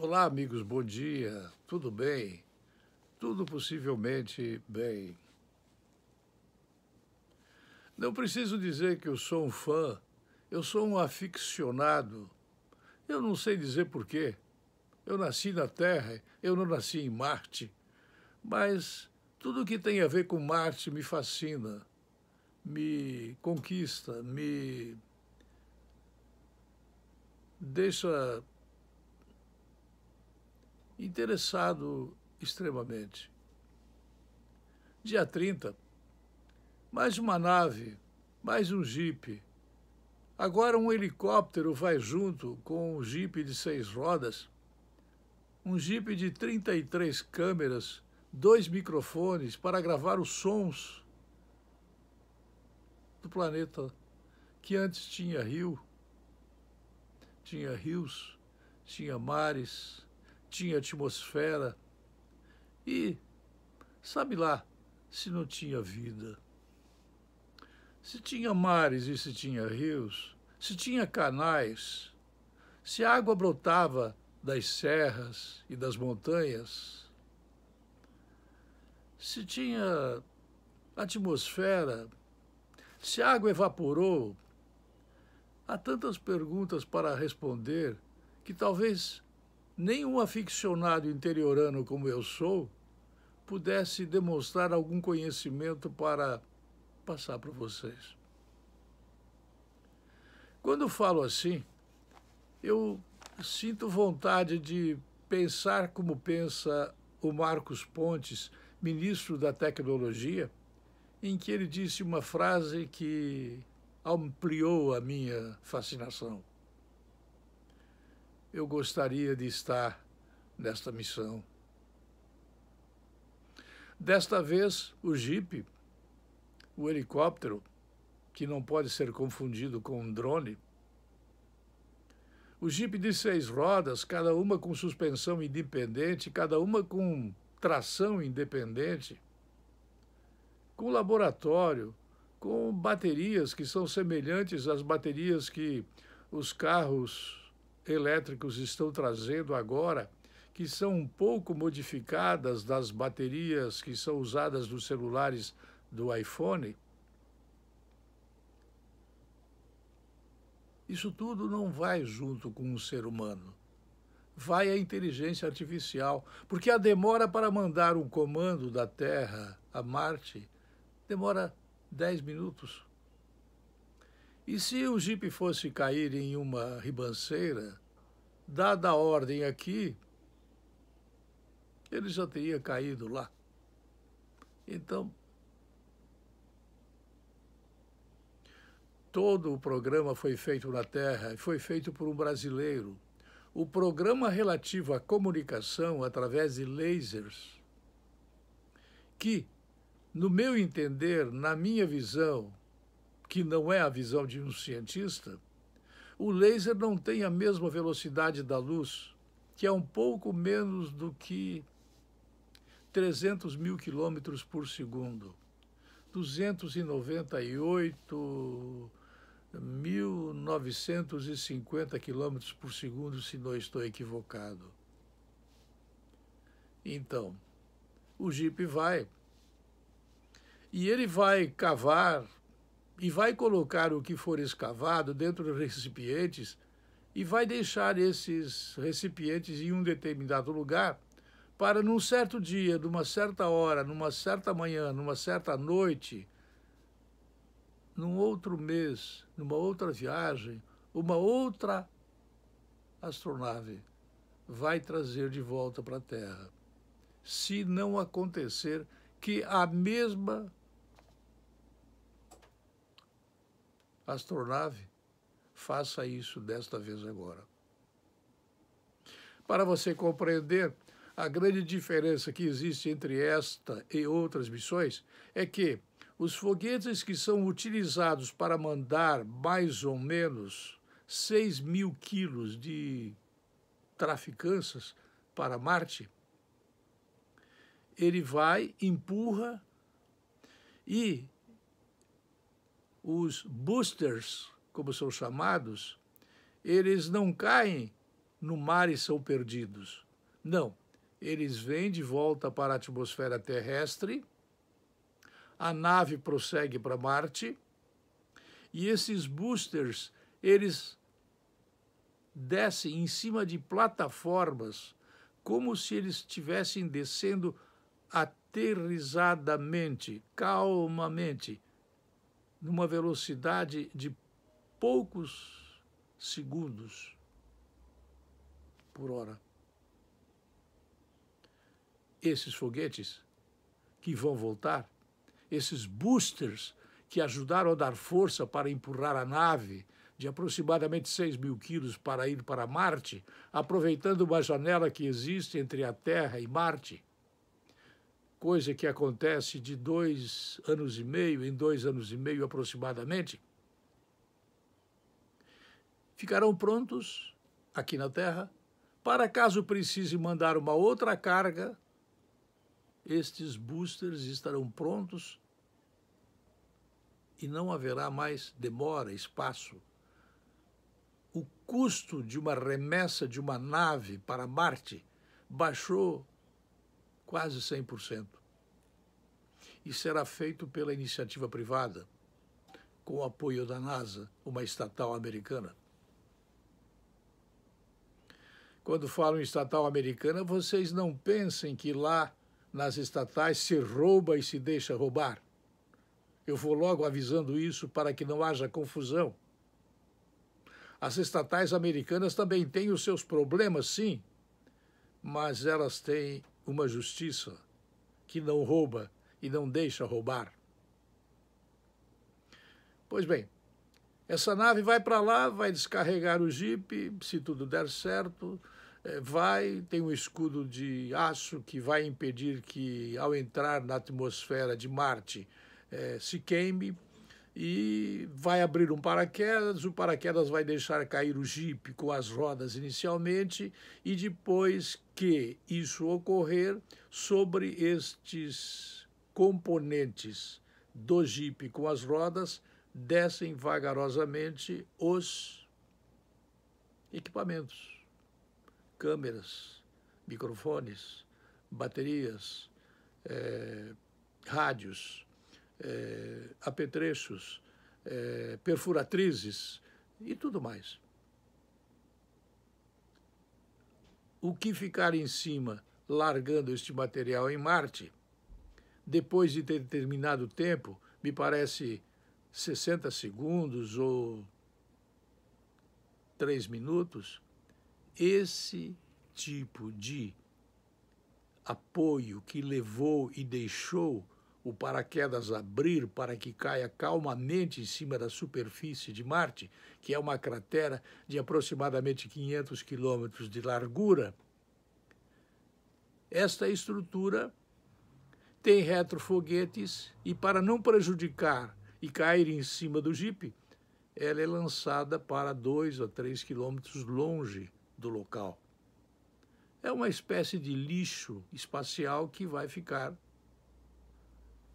Olá, amigos, bom dia. Tudo bem? Tudo possivelmente bem. Não preciso dizer que eu sou um fã, eu sou um aficionado. Eu não sei dizer porquê. Eu nasci na Terra, eu não nasci em Marte, mas tudo que tem a ver com Marte me fascina, me conquista, me deixa interessado extremamente. Dia 30. Mais uma nave, mais um jipe. Agora um helicóptero vai junto com um jipe de 6 rodas, um jipe de 33 câmeras, 2 microfones para gravar os sons do planeta que antes tinha rio, tinha rios, tinha mares, tinha atmosfera e sabe lá se não tinha vida. Se tinha mares e se tinha rios, se tinha canais, se a água brotava das serras e das montanhas, se tinha atmosfera, se a água evaporou, há tantas perguntas para responder que talvez nenhum aficionado interiorano como eu sou pudesse demonstrar algum conhecimento para passar para vocês. Quando falo assim, eu sinto vontade de pensar como pensa o Marcos Pontes, ministro da Tecnologia, em que ele disse uma frase que ampliou a minha fascinação. Eu gostaria de estar nesta missão. Desta vez, o jipe, o helicóptero, que não pode ser confundido com um drone, o jipe de 6 rodas, cada uma com suspensão independente, cada uma com tração independente, com laboratório, com baterias que são semelhantes às baterias que os carros elétricos estão trazendo agora, que são um pouco modificadas das baterias que são usadas nos celulares do iPhone. Isso tudo não vai junto com um ser humano. Vai a inteligência artificial, porque a demora para mandar um comando da Terra a Marte demora 10 minutos. E se o jipe fosse cair em uma ribanceira, dada a ordem aqui, ele já teria caído lá. Então, todo o programa foi feito na Terra e foi feito por um brasileiro. O programa relativo à comunicação através de lasers, que, no meu entender, na minha visão, que não é a visão de um cientista, o laser não tem a mesma velocidade da luz, que é um pouco menos do que 300 mil quilômetros por segundo. 298.950 quilômetros por segundo, se não estou equivocado. Então, o jipe vai. E ele vai cavar e vai colocar o que for escavado dentro de recipientes e vai deixar esses recipientes em um determinado lugar para, num certo dia, numa certa hora, numa certa manhã, numa certa noite, num outro mês, numa outra viagem, uma outra astronave vai trazer de volta para a Terra. Se não acontecer que a mesma astronave faça isso desta vez agora. Para você compreender a grande diferença que existe entre esta e outras missões, é que os foguetes que são utilizados para mandar mais ou menos 6 mil quilos de traficâncias para Marte, ele vai, empurra e os boosters, como são chamados, eles não caem no mar e são perdidos. Não, eles vêm de volta para a atmosfera terrestre, a nave prossegue para Marte, e esses boosters, eles descem em cima de plataformas, como se eles estivessem descendo aterrizadamente, calmamente, numa velocidade de poucos segundos por hora. Esses foguetes que vão voltar, esses boosters que ajudaram a dar força para empurrar a nave de aproximadamente 6.000 quilos para ir para Marte, aproveitando uma janela que existe entre a Terra e Marte, coisa que acontece de 2 anos e meio em 2 anos e meio aproximadamente, ficarão prontos aqui na Terra para, caso precise mandar uma outra carga, estes boosters estarão prontos e não haverá mais demora, espaço. O custo de uma remessa de uma nave para Marte baixou quase 100%. E será feito pela iniciativa privada, com o apoio da NASA, uma estatal americana. Quando falo em estatal americana, vocês não pensem que lá nas estatais se rouba e se deixa roubar. Eu vou logo avisando isso para que não haja confusão. As estatais americanas também têm os seus problemas, sim, mas elas têm uma justiça que não rouba e não deixa roubar. Pois bem, essa nave vai para lá, vai descarregar o Jeep, se tudo der certo, tem um escudo de aço que vai impedir que, ao entrar na atmosfera de Marte, se queime, e vai abrir um paraquedas, o paraquedas vai deixar cair o Jeep com as rodas inicialmente, e depois que isso ocorrer, sobre estes componentes do Jeep com as rodas, descem vagarosamente os equipamentos, câmeras, microfones, baterias, rádios, apetrechos, perfuratrizes e tudo mais. O que ficar em cima, largando este material em Marte, depois de determinado tempo, me parece 60 segundos ou 3 minutos, esse tipo de apoio que levou e deixou o paraquedas abrir para que caia calmamente em cima da superfície de Marte, que é uma cratera de aproximadamente 500 quilômetros de largura, esta estrutura tem retrofoguetes e, para não prejudicar e cair em cima do Jeep, ela é lançada para 2 a 3 quilômetros longe do local. É uma espécie de lixo espacial que vai ficar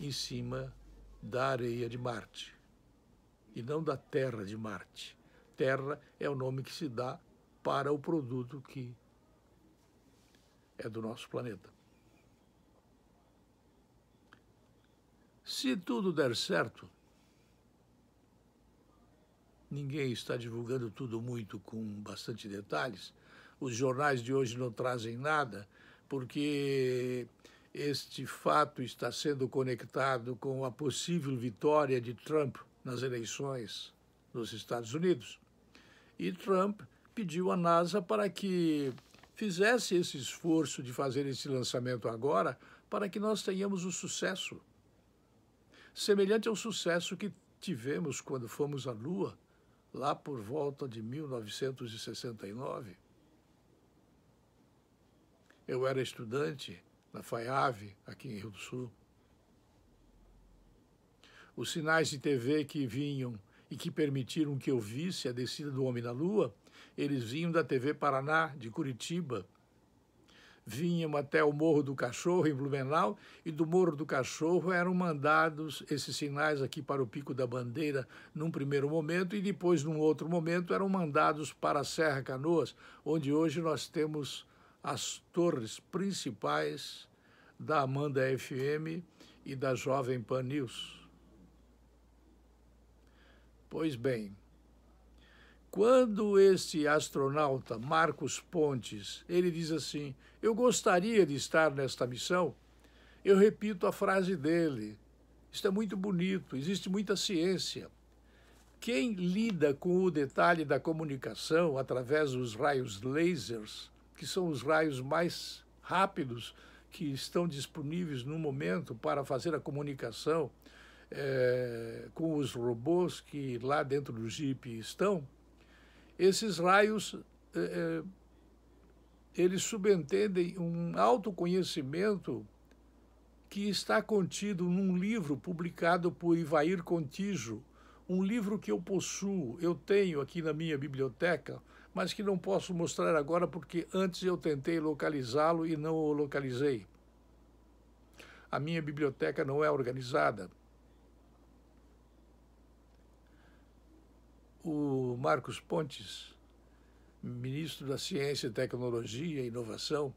em cima da areia de Marte, e não da terra de Marte. Terra é o nome que se dá para o produto que é do nosso planeta. Se tudo der certo, ninguém está divulgando tudo muito com bastante detalhes, os jornais de hoje não trazem nada, porque este fato está sendo conectado com a possível vitória de Trump nas eleições nos Estados Unidos. E Trump pediu à NASA para que fizesse esse esforço de fazer esse lançamento agora, para que nós tenhamos o sucesso, semelhante ao sucesso que tivemos quando fomos à Lua, lá por volta de 1969. Eu era estudante na FAIAV, aqui em Rio do Sul. Os sinais de TV que vinham e que permitiram que eu visse a descida do homem na Lua, eles vinham da TV Paraná, de Curitiba. vinham até o Morro do Cachorro, em Blumenau, e do Morro do Cachorro eram mandados esses sinais aqui para o Pico da Bandeira num primeiro momento, e depois, num outro momento, eram mandados para a Serra Canoas, onde hoje nós temos as torres principais da Amanda FM e da Jovem Pan News. Pois bem, quando este astronauta, Marcos Pontes, ele diz assim: eu gostaria de estar nesta missão, eu repito a frase dele. Isto é muito bonito, existe muita ciência. Quem lida com o detalhe da comunicação através dos raios lasers, que são os raios mais rápidos que estão disponíveis no momento para fazer a comunicação com os robôs que lá dentro do Jeep estão, esses raios, eles subentendem um autoconhecimento que está contido num livro publicado por Ivair Contígio, um livro que eu possuo, eu tenho aqui na minha biblioteca, mas que não posso mostrar agora porque antes eu tentei localizá-lo e não o localizei. A minha biblioteca não é organizada. O Marcos Pontes, ministro da Ciência, Tecnologia e Inovação,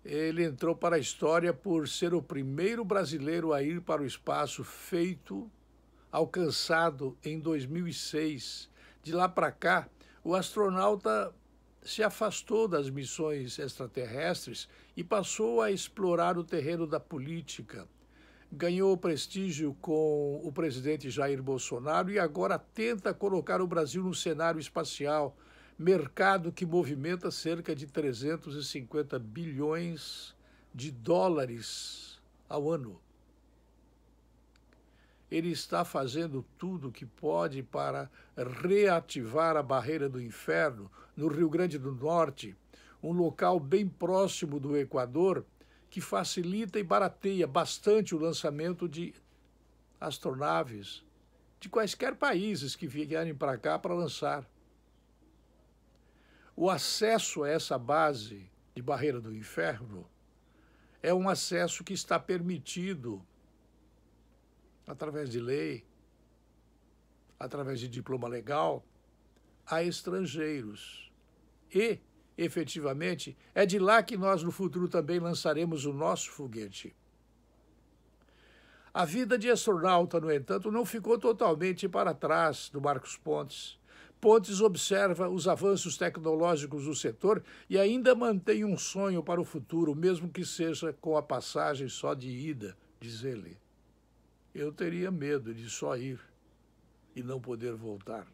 ele entrou para a história por ser o primeiro brasileiro a ir para o espaço, alcançado em 2006. De lá para cá, o astronauta se afastou das missões extraterrestres e passou a explorar o terreno da política. Ganhou prestígio com o presidente Jair Bolsonaro e agora tenta colocar o Brasil no cenário espacial, mercado que movimenta cerca de 350 bilhões de dólares ao ano. Ele está fazendo tudo o que pode para reativar a barreira do inferno no Rio Grande do Norte, um local bem próximo do Equador, que facilita e barateia bastante o lançamento de astronaves de quaisquer países que vierem para cá para lançar. O acesso a essa base de barreira do inferno é um acesso que está permitido através de lei, através de diploma legal, a estrangeiros. E, efetivamente, é de lá que nós no futuro também lançaremos o nosso foguete. A vida de astronauta, no entanto, não ficou totalmente para trás do Marcos Pontes. Pontes observa os avanços tecnológicos do setor e ainda mantém um sonho para o futuro, mesmo que seja com a passagem só de ida, diz ele. Eu teria medo de só ir e não poder voltar.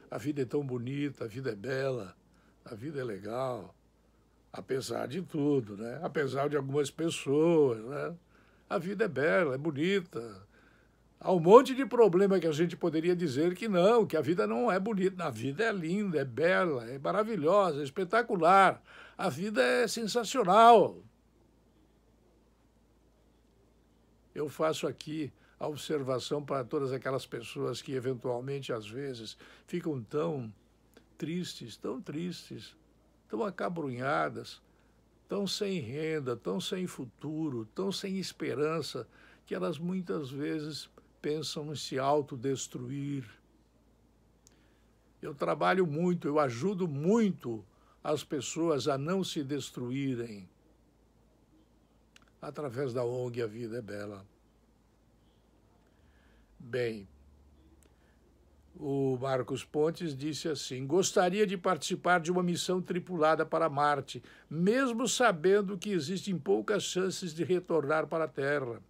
A vida é tão bonita, a vida é bela, a vida é legal, apesar de tudo, né? Apesar de algumas pessoas, né? A vida é bela, é bonita. Há um monte de problema que a gente poderia dizer que não, que a vida não é bonita. A vida é linda, é bela, é maravilhosa, é espetacular. A vida é sensacional. Eu faço aqui a observação para todas aquelas pessoas que eventualmente, às vezes, ficam tão tristes, tão acabrunhadas, tão sem renda, tão sem futuro, tão sem esperança, que elas muitas vezes pensam em se autodestruir. Eu trabalho muito, eu ajudo muito as pessoas a não se destruírem através da ONG A Vida é Bela. Bem, o Marcos Pontes disse assim: gostaria de participar de uma missão tripulada para Marte, mesmo sabendo que existem poucas chances de retornar para a Terra.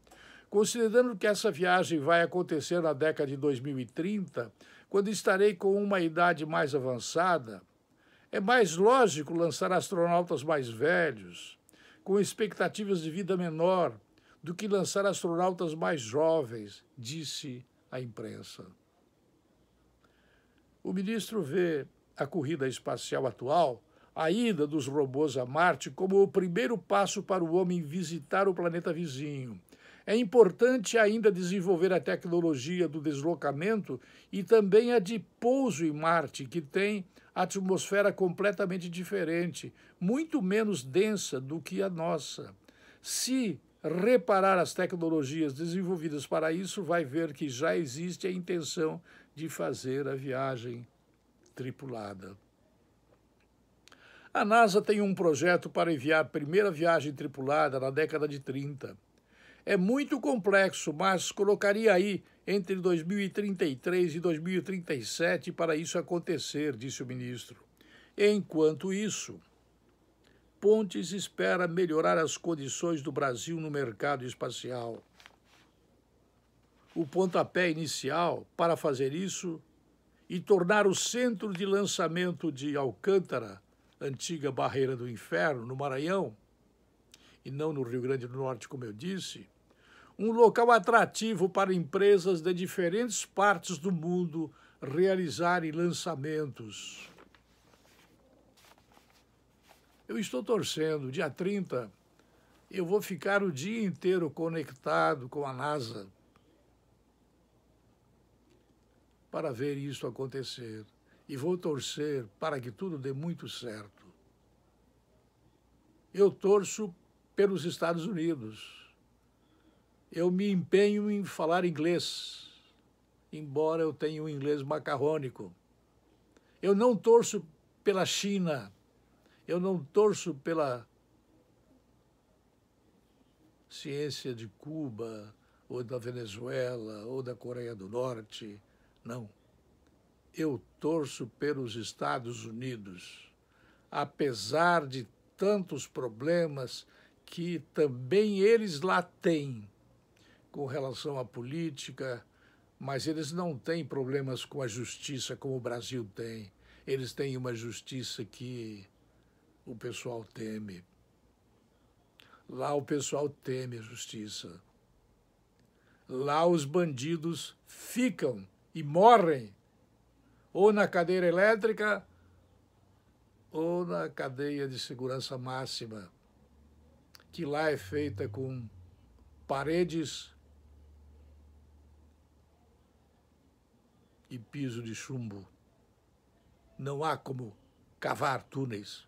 Considerando que essa viagem vai acontecer na década de 2030, quando estarei com uma idade mais avançada, é mais lógico lançar astronautas mais velhos, com expectativas de vida menor, do que lançar astronautas mais jovens, disse a imprensa. O ministro vê a corrida espacial atual, a ida dos robôs a Marte, como o primeiro passo para o homem visitar o planeta vizinho. É importante ainda desenvolver a tecnologia do deslocamento e também a de pouso em Marte, que tem atmosfera completamente diferente, muito menos densa do que a nossa. Se reparar as tecnologias desenvolvidas para isso, vai ver que já existe a intenção de fazer a viagem tripulada. A NASA tem um projeto para enviar a primeira viagem tripulada na década de 30. É muito complexo, mas colocaria aí entre 2033 e 2037 para isso acontecer, disse o ministro. Enquanto isso, Pontes espera melhorar as condições do Brasil no mercado espacial. O pontapé inicial para fazer isso e tornar o centro de lançamento de Alcântara, antiga Barreira do Inferno, no Maranhão, e não no Rio Grande do Norte, como eu disse, um local atrativo para empresas de diferentes partes do mundo realizarem lançamentos. Eu estou torcendo, dia 30, eu vou ficar o dia inteiro conectado com a NASA para ver isso acontecer. E vou torcer para que tudo dê muito certo. Eu torço pelos Estados Unidos. Eu me empenho em falar inglês, embora eu tenha um inglês macarrônico. Eu não torço pela China. Eu não torço pela ciência de Cuba, ou da Venezuela, ou da Coreia do Norte. Não. Eu torço pelos Estados Unidos, apesar de tantos problemas que também eles lá têm com relação à política, mas eles não têm problemas com a justiça como o Brasil tem. Eles têm uma justiça que o pessoal teme. Lá o pessoal teme a justiça. Lá os bandidos ficam e morrem ou na cadeira elétrica ou na cadeia de segurança máxima, que lá é feita com paredes e piso de chumbo. Não há como cavar túneis.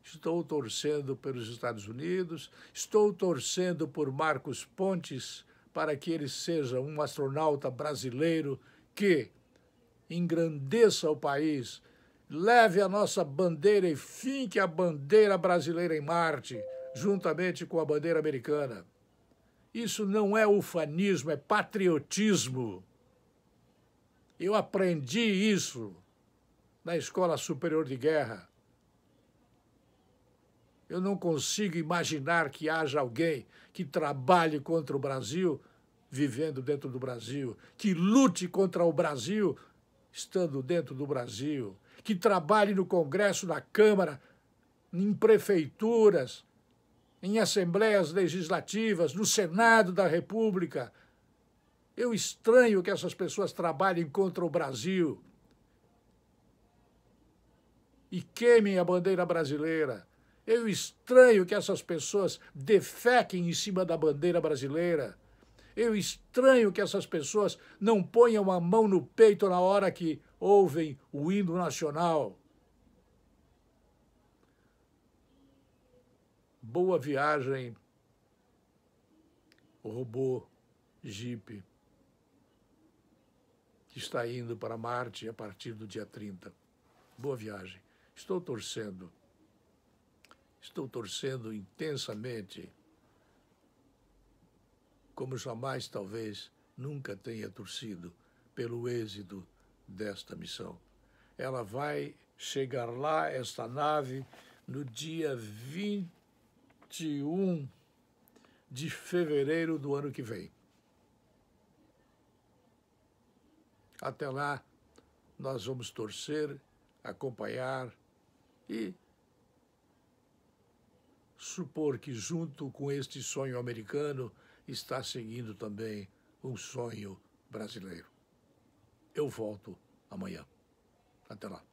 Estou torcendo pelos Estados Unidos, estou torcendo por Marcos Pontes para que ele seja um astronauta brasileiro que engrandeça o país, leve a nossa bandeira e finque a bandeira brasileira em Marte, juntamente com a bandeira americana. Isso não é ufanismo, é patriotismo. Eu aprendi isso na Escola Superior de Guerra. Eu não consigo imaginar que haja alguém que trabalhe contra o Brasil, vivendo dentro do Brasil, que lute contra o Brasil, estando dentro do Brasil, que trabalhe no Congresso, na Câmara, em prefeituras, em assembleias legislativas, no Senado da República. Eu estranho que essas pessoas trabalhem contra o Brasil e queimem a bandeira brasileira. Eu estranho que essas pessoas defequem em cima da bandeira brasileira. Eu estranho que essas pessoas não ponham a mão no peito na hora que ouvem o hino nacional. Boa viagem, o robô Jeep, que está indo para Marte a partir do dia 30. Boa viagem. Estou torcendo intensamente, como jamais, talvez, nunca tenha torcido pelo êxito desta missão. Ela vai chegar lá, esta nave, no dia 21 de fevereiro do ano que vem. Até lá, nós vamos torcer, acompanhar e supor que, junto com este sonho americano, está seguindo também um sonho brasileiro. Eu volto amanhã. Até lá.